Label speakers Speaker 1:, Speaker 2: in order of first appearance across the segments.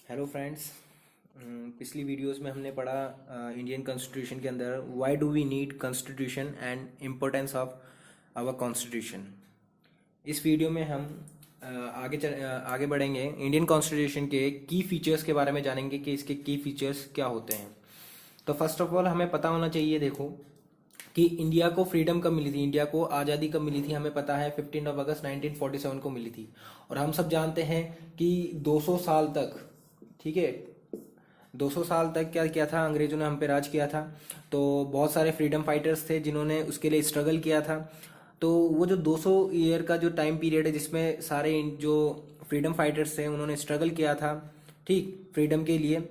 Speaker 1: Hello friends. पिछली videos में हमने पढ़ा इंडियन कॉन्स्टिट्यूशन के अंदर why do we need constitution and importance of our constitution. इस वीडियो में हम आगे बढ़ेंगे, इंडियन कॉन्स्टिट्यूशन के की फीचर्स के बारे में जानेंगे कि इसके की फीचर्स क्या होते हैं। तो फर्स्ट ऑफ ऑल हमें पता होना चाहिए, देखो कि इंडिया को फ्रीडम कब मिली थी, इंडिया को आज़ादी कब मिली थी। हमें पता है 15 अगस्त 1947 को मिली थी। और हम सब जानते हैं कि 200 साल तक, ठीक है, 200 साल तक क्या किया था, अंग्रेजों ने हम पे राज किया था। तो बहुत सारे फ्रीडम फाइटर्स थे जिन्होंने उसके लिए स्ट्रगल किया था। तो वो जो 200 ईयर का जो टाइम पीरियड है जिसमें सारे जो फ्रीडम फाइटर्स थे उन्होंने स्ट्रगल किया था, ठीक, फ्रीडम के लिए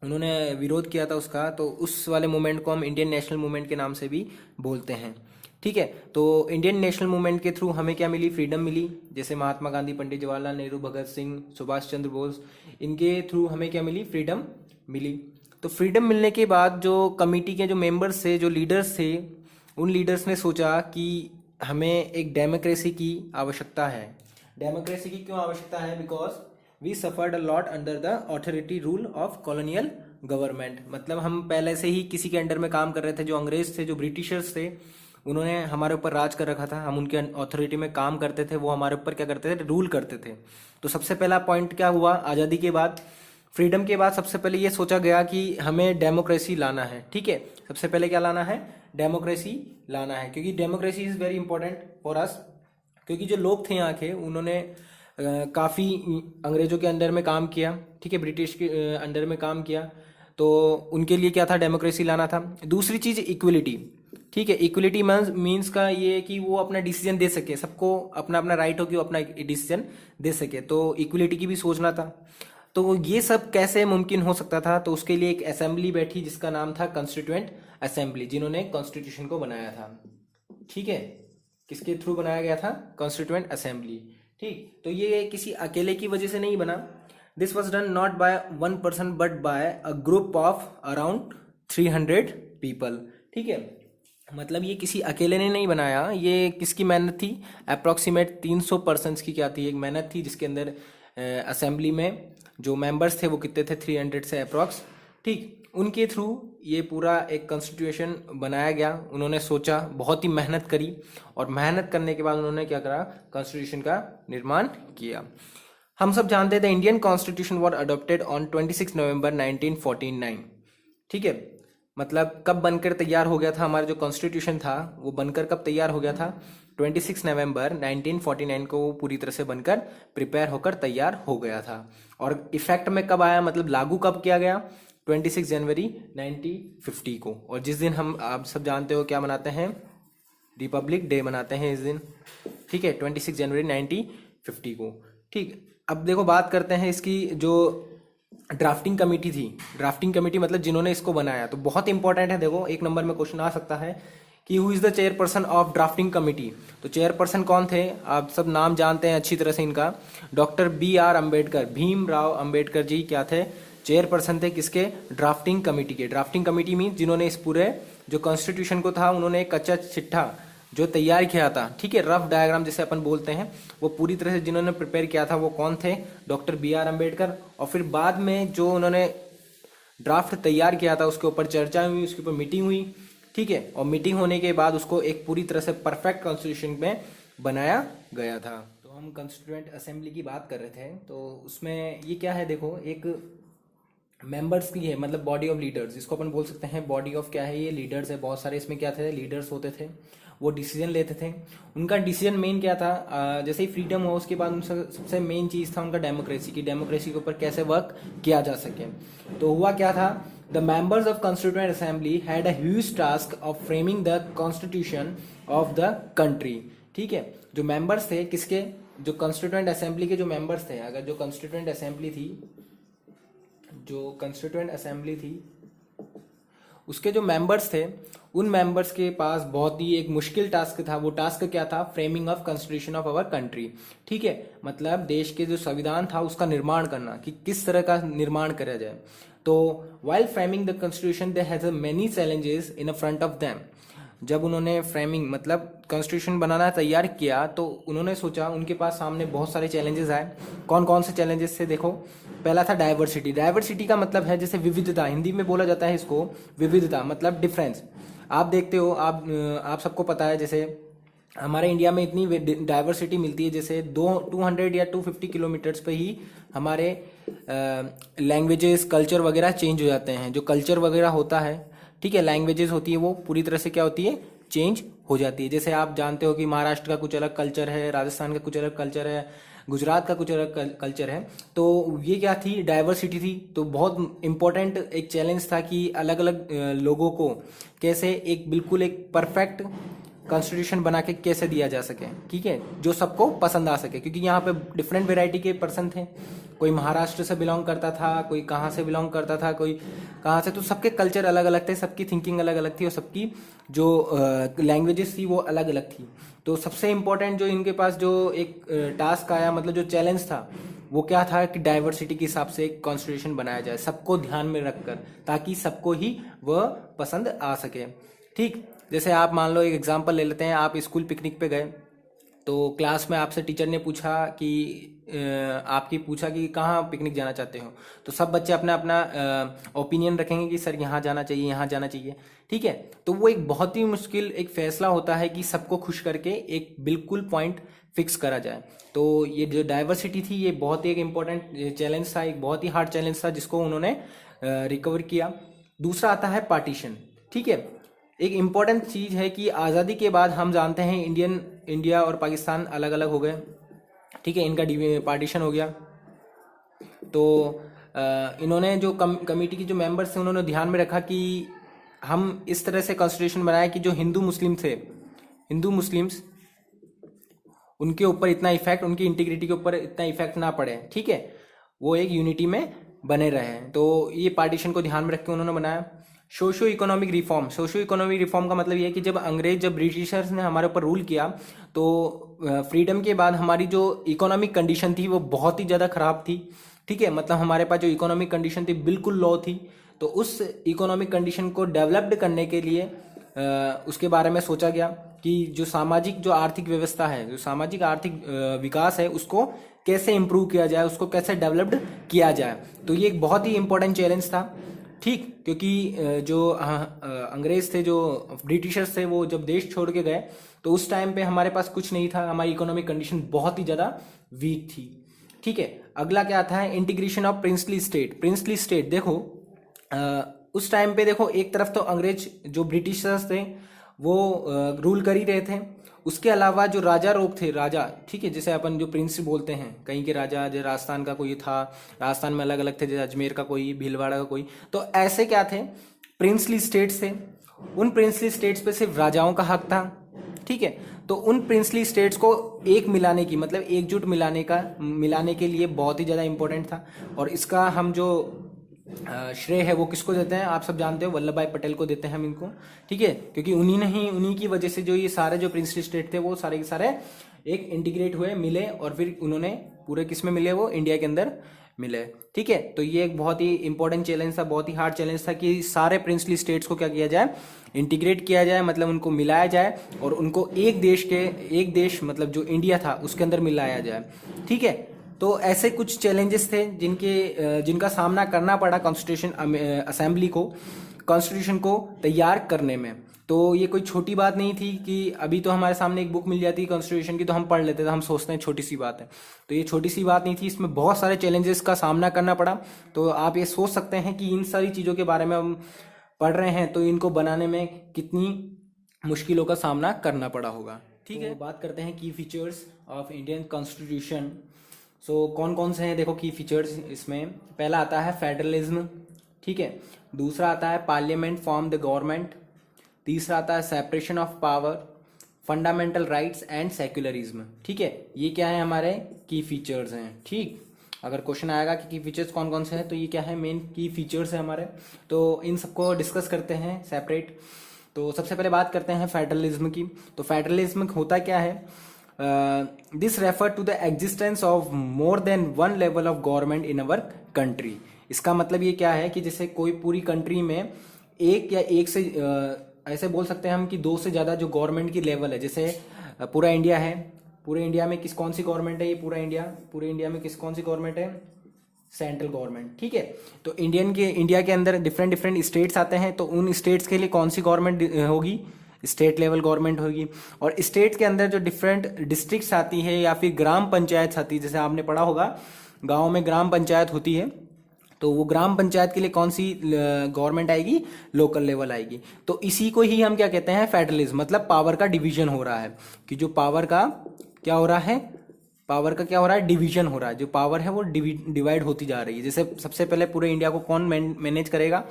Speaker 1: उन्होंने विरोध किया था उसका, तो उस वाले मूवमेंट को हम इंडियन नेशनल मूवमेंट के नाम से भी बोलते हैं। ठीक है, तो इंडियन नेशनल मूवमेंट के थ्रू हमें क्या मिली, फ्रीडम मिली। जैसे महात्मा गांधी, पंडित जवाहरलाल नेहरू, भगत सिंह, सुभाष चंद्र बोस, इनके थ्रू हमें क्या मिली, फ्रीडम मिली। तो फ्रीडम मिलने के बाद जो कमेटी के जो मेंबर्स थे, जो लीडर्स थे, उन लीडर्स ने सोचा कि हमें एक डेमोक्रेसी की आवश्यकता है। डेमोक्रेसी की क्यों आवश्यकता है? Because we suffered a lot under the authority rule of colonial government. मतलब हम पहले से ही किसी के अंडर में काम कर रहे थे। जो अंग्रेज थे, जो ब्रिटिशर्स थे, उन्होंने हमारे ऊपर राज कर रखा था। हम उनके अथॉरिटी में काम करते थे, वो हमारे ऊपर क्या करते थे, रूल करते थे। तो सबसे पहला पॉइंट क्या हुआ, आज़ादी के बाद, फ्रीडम के बाद सबसे पहले ये सोचा गया कि हमें डेमोक्रेसी लाना है। ठीक है, सबसे पहले क्या लाना है, डेमोक्रेसी लाना है, क्योंकि democracy is very important for us. क्योंकि जो लोग थे यहाँ के, उन्होंने काफ़ी अंग्रेजों के अंडर में काम किया, ठीक है, ब्रिटिश के अंडर में काम किया। तो उनके लिए क्या था, डेमोक्रेसी लाना था। दूसरी चीज़ इक्वलिटी। ठीक है, इक्वलिटी मीन्स का ये है कि वो अपना डिसीजन दे सके, सबको अपना अपना राइट हो कि वो अपना डिसीजन दे सके। तो इक्वलिटी की भी सोचना था। तो ये सब कैसे मुमकिन हो सकता था? तो उसके लिए एक असेंबली बैठी जिसका नाम था कॉन्स्टिट्यूएंट असेंबली, जिन्होंने कॉन्स्टिट्यूशन को बनाया था। ठीक है, किसके थ्रू बनाया गया था, कॉन्स्टिट्यूएंट असेंबली। ठीक, तो ये किसी अकेले की वजह से नहीं बना। This was done not by one person but by a group of around 300 people. ठीक है, मतलब ये किसी अकेले ने नहीं बनाया। ये किसकी मेहनत थी? अप्रॉक्सीमेट 300 पर्सनस की क्या थी, एक मेहनत थी, जिसके अंदर असेंबली में जो मेंबर्स थे वो कितने थे, 300 से अप्रॉक्स। ठीक, उनके थ्रू ये पूरा एक कॉन्स्टिट्यूशन बनाया गया। उन्होंने सोचा, बहुत ही मेहनत करी, और मेहनत करने के बाद उन्होंने क्या करा, कॉन्स्टिट्यूशन का निर्माण किया। हम सब जानते थे Indian constitution was adopted on 26 नवंबर 1949। ठीक है, मतलब कब बनकर तैयार हो गया था हमारा जो कॉन्स्टिट्यूशन था, वो बनकर कब तैयार हो गया था, 26 नवंबर 1949 को वो पूरी तरह से बनकर प्रिपेयर होकर तैयार हो गया था। और इफेक्ट में कब आया, मतलब लागू कब किया गया, 26 जनवरी 1950 को। और जिस दिन हम, आप सब जानते हो, क्या मनाते हैं, रिपब्लिक डे मनाते हैं इस दिन। ठीक है, 26 जनवरी 1950 को। ठीक, अब देखो बात करते हैं इसकी जो ड्राफ्टिंग कमेटी थी। ड्राफ्टिंग कमेटी मतलब जिन्होंने इसको बनाया, तो बहुत इंपॉर्टेंट है। देखो एक नंबर में क्वेश्चन आ सकता है कि who is the chairperson of drafting committee. तो चेयरपर्सन कौन थे, आप सब नाम जानते हैं अच्छी तरह से इनका। डॉक्टर BR अम्बेडकर, भीमराव अम्बेडकर जी क्या थे, चेयरपर्सन थे किसके, ड्राफ्टिंग कमेटी के। ड्राफ्टिंग कमेटी मीन जिन्होंने इस पूरे जो कॉन्स्टिट्यूशन को था, उन्होंने एक कच्चा चिट्ठा जो तैयार किया था, ठीक है, रफ डायग्राम जिसे अपन बोलते हैं, वो पूरी तरह से जिन्होंने प्रिपेयर किया था वो कौन थे, डॉक्टर BR अम्बेडकर। और फिर बाद में जो उन्होंने ड्राफ्ट तैयार किया था उसके ऊपर चर्चा हुई, उसके ऊपर मीटिंग हुई। ठीक है, और मीटिंग होने के बाद उसको एक पूरी तरह से परफेक्ट कॉन्स्टिट्यूशन में बनाया गया था। तो हम कॉन्स्टिट्यूएंट असेंबली की बात कर रहे थे, तो उसमें ये क्या है, देखो एक मेंबर्स की है, मतलब बॉडी ऑफ लीडर्स, जिसको अपन बोल सकते हैं बॉडी ऑफ क्या है, ये लीडर्स है बहुत सारे। इसमें क्या थे, लीडर्स होते थे, वो डिसीजन लेते थे। उनका डिसीजन मेन क्या था, जैसे ही फ्रीडम हो उसके बाद उनका सबसे मेन चीज था उनका डेमोक्रेसी की, डेमोक्रेसी के ऊपर कैसे वर्क किया जा सके। तो हुआ क्या था, the members of constituent assembly had a huge task of framing the constitution of the country. ठीक है, जो मेंबर्स थे किसके, जो कॉन्स्टिट्यूएंट असेंबली के जो मेंबर्स थे, अगर जो कॉन्स्टिट्यूएंट असेंबली थी, जो कॉन्स्टिट्यूएंट असेंबली थी उसके जो मेंबर्स थे, उन मेंबर्स के पास बहुत ही एक मुश्किल टास्क था। वो टास्क क्या था, framing of constitution of our country. ठीक है, मतलब देश के जो संविधान था उसका निर्माण करना, कि किस तरह का निर्माण करा जाए। तो while framing the constitution they has many challenges in front of them. जब उन्होंने फ्रेमिंग मतलब कॉन्स्टिट्यूशन बनाना तैयार किया तो उन्होंने सोचा, उनके पास सामने बहुत सारे चैलेंजेस आए। कौन कौन से चैलेंजेस थे देखो। पहला था डाइवर्सिटी। डाइवर्सिटी का मतलब है जैसे विविधता, हिंदी में बोला जाता है इसको विविधता, मतलब डिफरेंस। आप देखते हो, आप सबको पता है, जैसे हमारे इंडिया में इतनी डाइवर्सिटी मिलती है, जैसे 200 या 250 किलोमीटर्स पे ही हमारे लैंग्वेजेस, कल्चर वगैरह चेंज हो जाते हैं। जो कल्चर वगैरह होता है, ठीक है, लैंग्वेजेस होती है, वो पूरी तरह से क्या होती है, चेंज हो जाती है। जैसे आप जानते हो कि महाराष्ट्र का कुछ अलग कल्चर है, राजस्थान का कुछ अलग कल्चर है, गुजरात का कुछ अलग कल्चर है। तो ये क्या थी, डाइवर्सिटी थी। तो बहुत इंपॉर्टेंट एक चैलेंज था कि अलग अलग लोगों को कैसे एक बिल्कुल एक परफेक्ट कॉन्स्टिट्यूशन बना के कैसे दिया जा सके, ठीक है, जो सबको पसंद आ सके। क्योंकि यहाँ पे डिफरेंट वेराइटी के पर्सन थे, कोई महाराष्ट्र से बिलोंग करता था, कोई कहाँ से बिलोंग करता था, कोई कहाँ से, तो सबके कल्चर अलग अलग थे, सबकी थिंकिंग अलग अलग थी, और सबकी जो लैंग्वेजेस थी वो अलग अलग थी। तो सबसे इम्पोर्टेंट जो इनके पास जो एक टास्क आया, मतलब जो चैलेंज था, वो क्या था कि डाइवर्सिटी के हिसाब से एक कॉन्स्टिट्यूशन बनाया जाए, सबको ध्यान में रखकर, ताकि सबको ही वह पसंद आ सके। ठीक, जैसे आप मान लो एक एग्जांपल ले लेते हैं, आप स्कूल पिकनिक पे गए, तो क्लास में आपसे टीचर ने पूछा कि आपकी पूछा कि कहाँ पिकनिक जाना चाहते हो, तो सब बच्चे अपना अपना ओपिनियन रखेंगे कि सर यहाँ जाना चाहिए, यहाँ जाना चाहिए, ठीक है। तो वो एक बहुत ही मुश्किल एक फैसला होता है कि सबको खुश करके एक बिल्कुल पॉइंट फिक्स करा जाए। तो ये जो डाइवर्सिटी थी, ये बहुत ही एक इम्पोर्टेंट चैलेंज था, एक बहुत ही हार्ड चैलेंज था, जिसको उन्होंने रिकवर किया। दूसरा आता है पार्टीशन, ठीक है। एक इम्पॉर्टेंट चीज़ है कि आज़ादी के बाद हम जानते हैं इंडिया और पाकिस्तान अलग अलग हो गए, ठीक है, इनका पार्टीशन हो गया। तो इन्होंने जो कमेटी की जो मेंबर्स थे, उन्होंने ध्यान में रखा कि हम इस तरह से कॉन्स्टिट्यूशन बनाए कि जो हिंदू मुस्लिम थे, हिंदू मुस्लिम्स, उनके ऊपर इतना इफेक्ट, उनकी इंटीग्रिटी के ऊपर इतना इफेक्ट ना पड़े, ठीक है, वो एक यूनिटी में बने रहे। तो ये पार्टीशन को ध्यान में रख के उन्होंने बनाया। Socio economic reform. Socio economic reform का मतलब ये है कि जब ब्रिटिशर्स ने हमारे ऊपर रूल किया, तो फ्रीडम के बाद हमारी जो इकोनॉमिक कंडीशन थी वो बहुत ही ज़्यादा ख़राब थी, ठीक है। मतलब हमारे पास जो इकोनॉमिक कंडीशन थी बिल्कुल लो थी। तो उस इकोनॉमिक कंडीशन को डेवलप्ड करने के लिए उसके बारे में सोचा गया कि जो सामाजिक जो आर्थिक व्यवस्था है, जो सामाजिक आर्थिक विकास है, उसको कैसे इम्प्रूव किया जाए, उसको कैसे डेवलप्ड किया जाए। तो ये एक बहुत ही इंपॉर्टेंट चैलेंज था, ठीक, क्योंकि जो अंग्रेज थे, जो ब्रिटिशर्स थे, वो जब देश छोड़ के गए तो उस टाइम पे हमारे पास कुछ नहीं था, हमारी इकोनॉमिक कंडीशन बहुत ही ज़्यादा वीक थी, ठीक है। अगला क्या आता है, integration of princely state. Princely state देखो, उस टाइम पे देखो, एक तरफ तो अंग्रेज जो ब्रिटिशर्स थे वो रूल कर ही रहे थे, उसके अलावा जो राजा लोग थे, राजा, ठीक है, जैसे अपन जो प्रिंस बोलते हैं, कहीं के राजा, जैसे राजस्थान का कोई था, राजस्थान में अलग अलग थे, जैसे अजमेर का कोई, भीलवाड़ा का कोई, तो ऐसे क्या थे, प्रिंसली स्टेट्स थे। उन प्रिंसली स्टेट्स पे सिर्फ राजाओं का हक था, ठीक है। तो उन प्रिंसली स्टेट्स को एक मिलाने की, मतलब एकजुट मिलाने के लिए बहुत ही ज़्यादा इंपॉर्टेंट था। और इसका हम जो श्रेय है वो किसको देते हैं, आप सब जानते हो, वल्लभ भाई पटेल को देते हैं हम इनको, ठीक है, क्योंकि उन्हीं की वजह से जो ये सारे जो प्रिंसली स्टेट थे वो सारे के सारे एक इंटीग्रेट हुए, मिले, और फिर उन्होंने पूरे किस में मिले, वो इंडिया के अंदर मिले, ठीक है। तो ये एक बहुत ही इंपॉर्टेंट चैलेंज था, बहुत ही हार्ड चैलेंज था कि सारे प्रिंसली स्टेट्स को क्या किया जाए, इंटीग्रेट किया जाए, मतलब उनको मिलाया जाए और उनको एक देश मतलब जो इंडिया था उसके अंदर मिलाया जाए, ठीक है। तो ऐसे कुछ चैलेंजेस थे जिनका सामना करना पड़ा कॉन्स्टिट्यूशन असेंबली को, कॉन्स्टिट्यूशन को तैयार करने में। तो ये कोई छोटी बात नहीं थी कि अभी तो हमारे सामने एक बुक मिल जाती कॉन्स्टिट्यूशन की तो हम पढ़ लेते थे, हम सोचते हैं छोटी सी बात है, तो ये छोटी सी बात नहीं थी, इसमें बहुत सारे चैलेंजेस का सामना करना पड़ा। तो आप ये सोच सकते हैं कि इन सारी चीज़ों के बारे में हम पढ़ रहे हैं, तो इनको बनाने में कितनी मुश्किलों का सामना करना पड़ा होगा, ठीक है। बात करते हैं की फीचर्स ऑफ इंडियन कॉन्स्टिट्यूशन। सो कौन कौन से हैं, देखो की फीचर्स इसमें। पहला आता है फेडरलिज्म, ठीक है। दूसरा आता है पार्लियामेंट फॉर्म द गवर्नमेंट। तीसरा आता है separation of power, fundamental rights and secularism, ठीक है। ये क्या है, हमारे की फीचर्स हैं, ठीक। अगर क्वेश्चन आएगा कि की फीचर्स कौन कौन से हैं, तो ये क्या है, मेन की फीचर्स है हमारे। तो इन सबको डिस्कस करते हैं सेपरेट। तो सबसे पहले बात करते हैं फेडरलिज्म की। तो फेडरलिज्म होता क्या है, this refer to the existence of more than one level of government in our country. इसका मतलब ये क्या है कि जैसे कोई पूरी कंट्री में एक या एक से ऐसे बोल सकते हैं हम कि दो से ज़्यादा जो गवर्नमेंट की लेवल है, जैसे पूरा इंडिया है, पूरे इंडिया में कौन सी गवर्नमेंट है, ये पूरे इंडिया में कौन सी गवर्नमेंट है, सेंट्रल गवर्नमेंट। ठीक है, तो इंडिया के अंदर डिफरेंट डिफरेंट स्टेट्स आते हैं, तो उन स्टेट्स के लिए कौन सी गवर्नमेंट होगी, स्टेट लेवल गवर्नमेंट होगी। और स्टेट के अंदर जो डिफरेंट डिस्ट्रिक्ट्स आती है या फिर ग्राम पंचायत आती है, जैसे आपने पढ़ा होगा गाँव में ग्राम पंचायत होती है, तो वो ग्राम पंचायत के लिए कौन सी गवर्नमेंट आएगी, लोकल लेवल आएगी। तो इसी को ही हम क्या कहते हैं, फेडरलिज्म, मतलब पावर का डिवीजन हो रहा है, कि जो पावर का क्या हो रहा है, डिवीजन हो रहा है, जो पावर है वो डिवाइड होती जा रही है। जैसे सबसे पहले पूरे इंडिया को कौन मैनेज करेगा,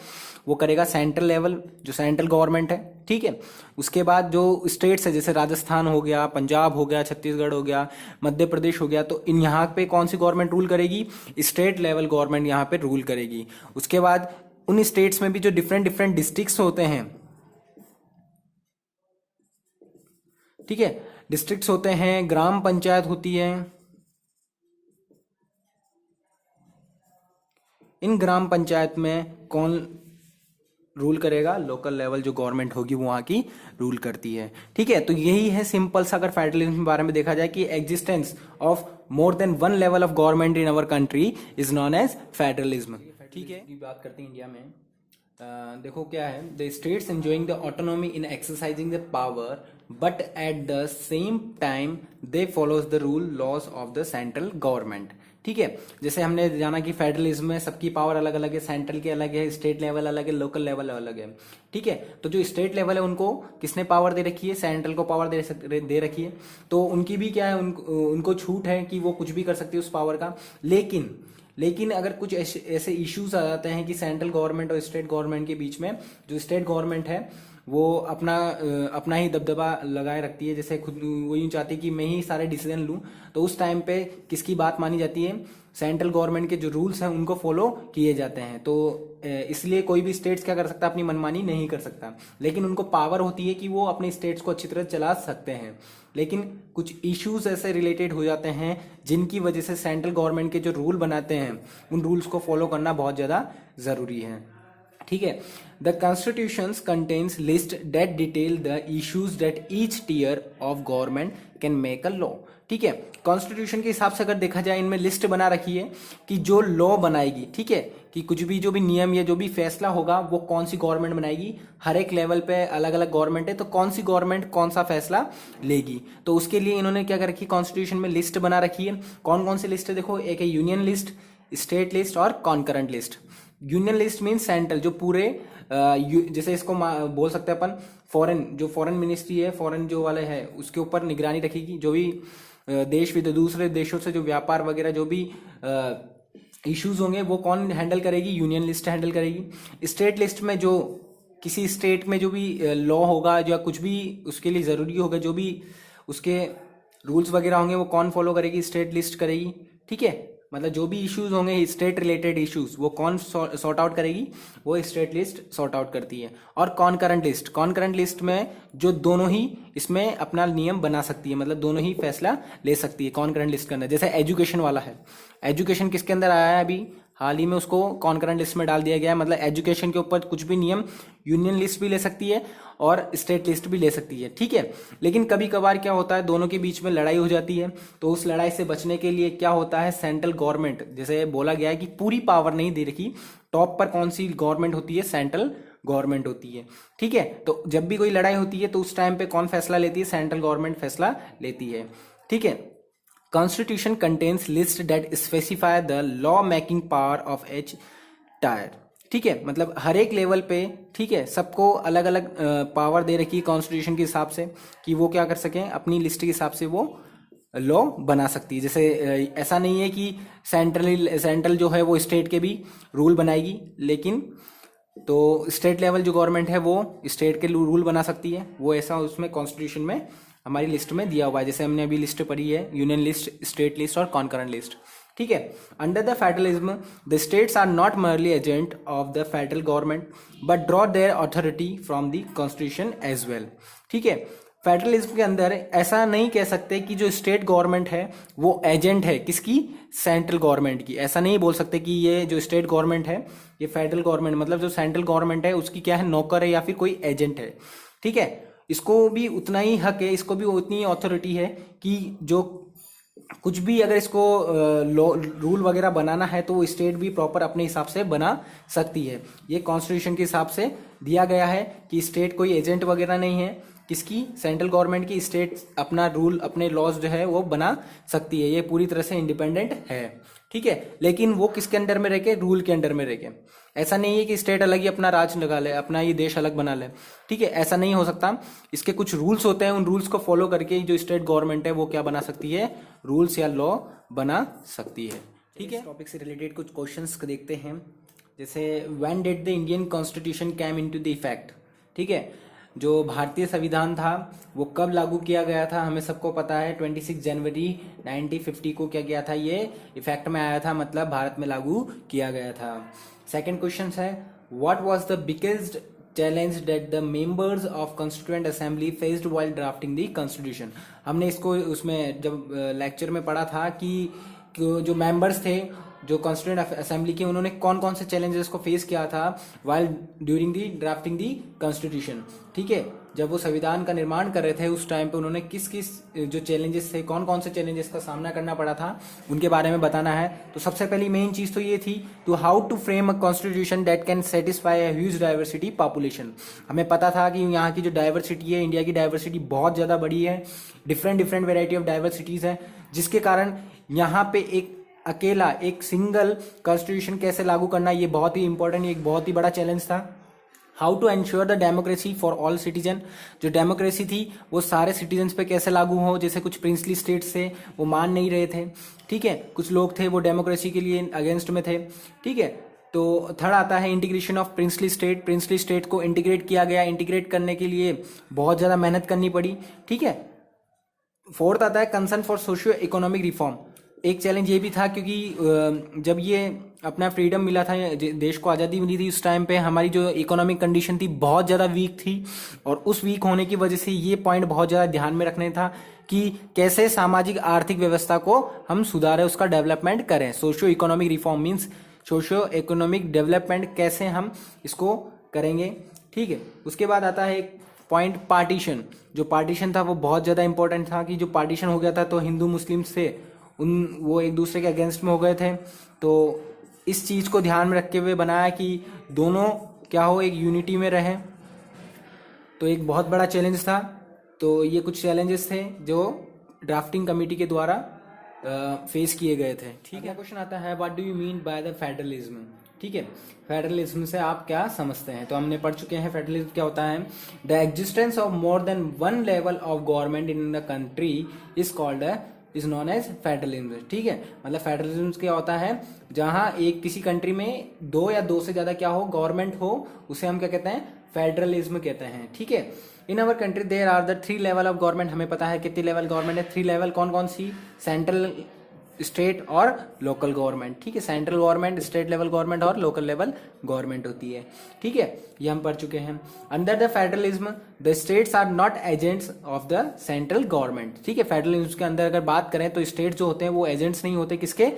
Speaker 1: वो करेगा सेंट्रल लेवल, जो सेंट्रल गवर्नमेंट है। ठीक है, उसके बाद जो स्टेट्स है, जैसे राजस्थान हो गया, पंजाब हो गया, छत्तीसगढ़ हो गया, मध्य प्रदेश हो गया, तो इन यहाँ पे कौन सी गवर्नमेंट रूल करेगी, स्टेट लेवल गवर्नमेंट यहाँ पे रूल करेगी। उसके बाद उन स्टेट्स में भी जो डिफरेंट डिफरेंट डिस्ट्रिक्ट्स होते हैं, ठीक है, डिस्ट्रिक्ट्स होते हैं, ग्राम पंचायत होती है, इन ग्राम पंचायत में कौन रूल करेगा, लोकल लेवल जो गवर्नमेंट होगी वो वहां की रूल करती है। ठीक है, तो यही है सिंपल सा, अगर फेडरलिज्म के बारे में देखा जाए, कि existence of more than one level of government in our country is known as federalism. ठीक है, बात करते हैं इंडिया में। देखो क्या है, the states enjoying the autonomy in exercising the power, but at the same time they follows the rule laws of the central government. ठीक है, जैसे हमने जाना कि फेडरलिज्म में सबकी पावर अलग अलग है, सेंट्रल के अलग है, स्टेट लेवल अलग है, लोकल लेवल अलग है। ठीक है, तो जो स्टेट लेवल है उनको किसने पावर दे रखी है, सेंट्रल को पावर दे रखी है, तो उनकी भी क्या है, उनको छूट है कि वो कुछ भी कर सकती है उस पावर का। लेकिन अगर कुछ ऐसे इश्यूज आ जाते हैं कि सेंट्रल गवर्नमेंट और स्टेट गवर्नमेंट के बीच में, जो स्टेट गवर्नमेंट है वो अपना ही दबदबा लगाए रखती है, जैसे खुद वो यूं चाहती है कि मैं ही सारे डिसीजन लूं, तो उस टाइम पे किसकी बात मानी जाती है, सेंट्रल गवर्नमेंट के जो रूल्स हैं उनको फॉलो किए जाते हैं। तो इसलिए कोई भी स्टेट्स क्या कर सकता, अपनी मनमानी नहीं कर सकता, लेकिन उनको पावर होती है कि वो अपने स्टेट्स को अच्छी तरह चला सकते हैं। लेकिन कुछ इश्यूज ऐसे रिलेटेड हो जाते हैं जिनकी वजह से सेंट्रल गवर्नमेंट के जो रूल बनाते हैं उन रूल्स को फॉलो करना बहुत ज़्यादा ज़रूरी है। ठीक है, the constitutions contains list that detail the issues that each tier of government can make a law. ठीक है, कॉन्स्टिट्यूशन के हिसाब से अगर देखा जाए, इनमें लिस्ट बना रखी है कि जो लॉ बनाएगी, ठीक है, कि कुछ भी जो भी नियम या जो भी फैसला होगा वो कौन सी गवर्नमेंट बनाएगी। हर एक लेवल पे अलग अलग गवर्नमेंट है, तो कौन सी गवर्नमेंट कौन सा फैसला लेगी, तो उसके लिए इन्होंने क्या कर रखी, कॉन्स्टिट्यूशन में लिस्ट बना रखी है। कौन कौन सी लिस्ट है, देखो, एक है यूनियन लिस्ट, स्टेट लिस्ट और concurrent list. Union list mean central, जो पूरे जैसे इसको बोल सकते हैं अपन फॉरेन मिनिस्ट्री है, फॉरेन जो वाले है उसके ऊपर निगरानी रखेगी, जो भी देश विदेश दूसरे देशों से जो व्यापार वगैरह जो भी इश्यूज होंगे वो कौन हैंडल करेगी, यूनियन लिस्ट हैंडल करेगी। स्टेट लिस्ट में जो किसी स्टेट में जो भी लॉ होगा या कुछ भी उसके लिए ज़रूरी होगा, जो भी उसके रूल्स वगैरह होंगे वो कौन फॉलो करेगी, स्टेट लिस्ट करेगी। ठीक है, मतलब जो भी इश्यूज होंगे स्टेट रिलेटेड इश्यूज वो कौन सॉर्ट आउट करेगी, वो स्टेट लिस्ट सॉर्ट आउट करती है। और कॉन्करेंट लिस्ट में जो दोनों ही इसमें अपना नियम बना सकती है, मतलब दोनों ही फैसला ले सकती है कॉन्करेंट लिस्ट के अंदर। जैसे एजुकेशन वाला है, एजुकेशन किसके अंदर आया है, अभी हाल ही में उसको कॉन्करेंट लिस्ट में डाल दिया गया है। मतलब एजुकेशन के ऊपर कुछ भी नियम यूनियन लिस्ट भी ले सकती है और स्टेट लिस्ट भी ले सकती है। ठीक है, लेकिन कभी कभार क्या होता है, दोनों के बीच में लड़ाई हो जाती है, तो उस लड़ाई से बचने के लिए क्या होता है, सेंट्रल गवर्नमेंट, जैसे बोला गया है कि पूरी पावर नहीं दे रखी, टॉप पर कौन सी गवर्नमेंट होती है, सेंट्रल गवर्नमेंट होती है। ठीक है, तो जब भी कोई लड़ाई होती है तो उस टाइम पे कौन फैसला लेती है, सेंट्रल गवर्नमेंट फैसला लेती है। ठीक है, Constitution contains list that specify the law making power of each tier। ठीक है, मतलब हर एक लेवल पे, ठीक है, सबको अलग अलग पावर दे रखी है कॉन्स्टिट्यूशन के हिसाब से कि वो क्या कर सकें, अपनी लिस्ट के हिसाब से वो लॉ बना सकती है। जैसे ऐसा नहीं है कि सेंट्रल जो है वो स्टेट के भी रूल बनाएगी, लेकिन तो स्टेट लेवल जो गवर्नमेंट है वो स्टेट के रूल बना सकती है, वो ऐसा उसमें कॉन्स्टिट्यूशन में हमारी लिस्ट में दिया हुआ है। जैसे हमने अभी लिस्ट पढ़ी है, यूनियन लिस्ट, स्टेट लिस्ट और कॉन्करेंट लिस्ट। ठीक है, under the federalism the states are not merely agent of the federal government but draw their authority from the constitution as well. ठीक है, फेडरलिज्म के अंदर ऐसा नहीं कह सकते कि जो स्टेट गवर्नमेंट है वो एजेंट है किसकी, सेंट्रल गवर्नमेंट की। ऐसा नहीं बोल सकते कि ये जो स्टेट गवर्नमेंट है ये फेडरल गवर्नमेंट मतलब जो सेंट्रल गवर्नमेंट है उसकी क्या है, नौकर है या फिर कोई एजेंट है। ठीक है, इसको भी उतना ही हक है, इसको भी उतनी ही अथॉरिटी है कि जो कुछ भी अगर इसको रूल वगैरह बनाना है तो वो स्टेट भी प्रॉपर अपने हिसाब से बना सकती है। ये कॉन्स्टिट्यूशन के हिसाब से दिया गया है कि स्टेट कोई एजेंट वगैरह नहीं है किसकी, सेंट्रल गवर्नमेंट की। स्टेट अपना रूल अपने लॉज जो है वो बना सकती है, ये पूरी तरह से इंडिपेंडेंट है। ठीक है, लेकिन वो किसके अंडर में रह के, रूल के अंडर में रह के। ऐसा नहीं है कि स्टेट अलग ही अपना राज लगा ले, अपना ये देश अलग बना ले। ठीक है, ऐसा नहीं हो सकता। इसके कुछ रूल्स होते हैं, उन रूल्स को फॉलो करके जो स्टेट गवर्नमेंट है वो क्या बना सकती है, रूल्स या लॉ बना सकती है। ठीक है, टॉपिक से रिलेटेड कुछ क्वेश्चंस देखते हैं। जैसे when did the Indian constitution came into the effect. ठीक है, जो भारतीय संविधान था वो कब लागू किया गया था, हमें सबको पता है 26 जनवरी 1950 को क्या किया था, ये इफेक्ट में आया था, मतलब भारत में लागू किया गया था। सेकंड क्वेश्चन है what was the biggest challenge that the members of constituent assembly faced while drafting the constitution. हमने इसको उसमें जब लेक्चर में पढ़ा था कि जो मेंबर्स थे जो कॉन्स्टिट्यूएंट असेंबली के, उन्होंने कौन कौन से चैलेंजेस को फेस किया था while during the drafting the constitution. ठीक है, जब वो संविधान का निर्माण कर रहे थे उस टाइम पे उन्होंने किस किस जो चैलेंजेस थे, कौन कौन से चैलेंजेस का सामना करना पड़ा था, उनके बारे में बताना है। तो सबसे पहली मेन चीज तो ये थी to how to frame a constitution that can satisfy a huge diversity population. हमें पता था कि यहाँ की जो डाइवर्सिटी है, इंडिया की डाइवर्सिटी बहुत ज्यादा बड़ी है, different different variety of diversities है, जिसके कारण यहाँ पे एक अकेला एक सिंगल कॉन्स्टिट्यूशन कैसे लागू करना, ये बहुत ही इंपॉर्टेंट, एक बहुत ही बड़ा चैलेंज था। How to ensure the democracy for all citizen, जो डेमोक्रेसी थी वो सारे सिटीजन पे कैसे लागू हो। जैसे कुछ प्रिंसली स्टेट्स थे वो मान नहीं रहे थे। ठीक है, कुछ लोग थे वो डेमोक्रेसी के लिए अगेंस्ट में थे। ठीक है, तो थर्ड आता है integration of princely state. Princely state को इंटीग्रेट किया गया, इंटीग्रेट करने के लिए बहुत ज्यादा मेहनत करनी पड़ी। ठीक है, फोर्थ आता है concern for socio economic reform. एक चैलेंज ये भी था क्योंकि जब ये अपना फ्रीडम मिला था, देश को आज़ादी मिली थी, उस टाइम पे हमारी जो इकोनॉमिक कंडीशन थी बहुत ज़्यादा वीक थी, और उस वीक होने की वजह से ये पॉइंट बहुत ज़्यादा ध्यान में रखने था कि कैसे सामाजिक आर्थिक व्यवस्था को हम सुधारें, उसका डेवलपमेंट करें। Socio economic reform means socio economic development कैसे हम इसको करेंगे। ठीक है, उसके बाद आता है एक पॉइंट पार्टीशन। जो पार्टीशन था वो बहुत ज़्यादा इंपॉर्टेंट था कि जो पार्टीशन हो गया था तो हिंदू मुस्लिम से वो एक दूसरे के अगेंस्ट में हो गए थे। तो इस चीज़ को ध्यान में रखते हुए बनाया कि दोनों क्या हो, एक यूनिटी में रहें। तो एक बहुत बड़ा चैलेंज था। तो ये कुछ चैलेंजेस थे जो ड्राफ्टिंग कमेटी के द्वारा फेस किए गए थे। ठीक है, क्वेश्चन आता है what do you mean by the federalism. ठीक है, फेडरलिज्म से आप क्या समझते हैं। तो हमने पढ़ चुके हैं फेडरलिज्म क्या होता है। The existence of more than one level of government in the country is called is known as federalism. ठीक है, मतलब फेडरलिज्म क्या होता है, जहां एक किसी कंट्री में दो या दो से ज्यादा क्या हो, गवर्नमेंट हो, उसे हम क्या कहते हैं, फेडरलिज्म कहते हैं। ठीक है, in our country there are the 3 level of government. हमें पता है कितनी लेवल गवर्नमेंट है, 3 लेवल। कौन कौन सी, सेंट्रल, स्टेट और लोकल गवर्नमेंट। ठीक है, central government, state level government और लोकल लेवल गवर्नमेंट होती है। ठीक है, ये हम पढ़ चुके हैं। Under the federalism the states are not agents of the central government. ठीक है, फेडरलिज्म के अंदर अगर बात करें तो स्टेट जो होते हैं वो एजेंट्स नहीं होते, किसके,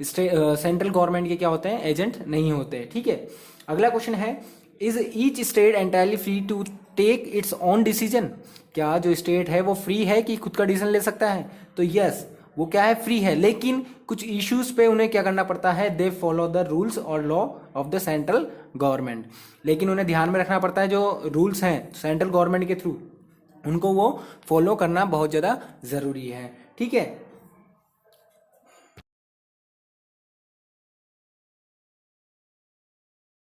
Speaker 1: सेंट्रल गवर्नमेंट के क्या होते हैं, एजेंट नहीं होते। ठीक है, अगला क्वेश्चन है is each state entirely free to take its own decision. क्या जो स्टेट है वो फ्री है कि खुद का डिसीजन ले सकता है। तो यस, वो क्या है, फ्री है, लेकिन कुछ इश्यूज पे उन्हें क्या करना पड़ता है, दे फॉलो द रूल्स और law of the central government. लेकिन उन्हें ध्यान में रखना पड़ता है जो रूल्स हैं सेंट्रल गवर्नमेंट के थ्रू, उनको वो फॉलो करना बहुत ज्यादा जरूरी है। ठीक है,